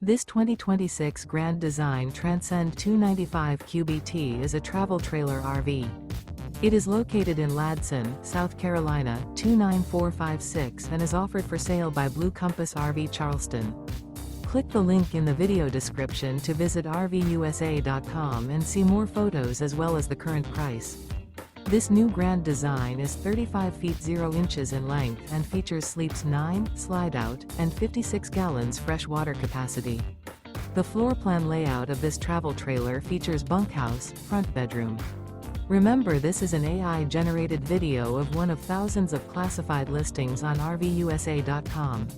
This 2026 Grand Design Transcend 295 QBT is a travel trailer RV. It is located in Ladson, South Carolina, 29456 and is offered for sale by Blue Compass RV Charleston. Click the link in the video description to visit RVUSA.com and see more photos as well as the current price. This new Grand Design is 35 feet 0 inches in length and features sleeps 9, slide-out, and 56 gallons fresh water capacity. The floor plan layout of this travel trailer features bunkhouse, front bedroom. Remember, this is an AI-generated video of one of thousands of classified listings on RVUSA.com.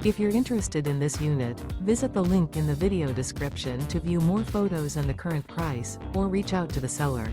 If you're interested in this unit, visit the link in the video description to view more photos and the current price, or reach out to the seller.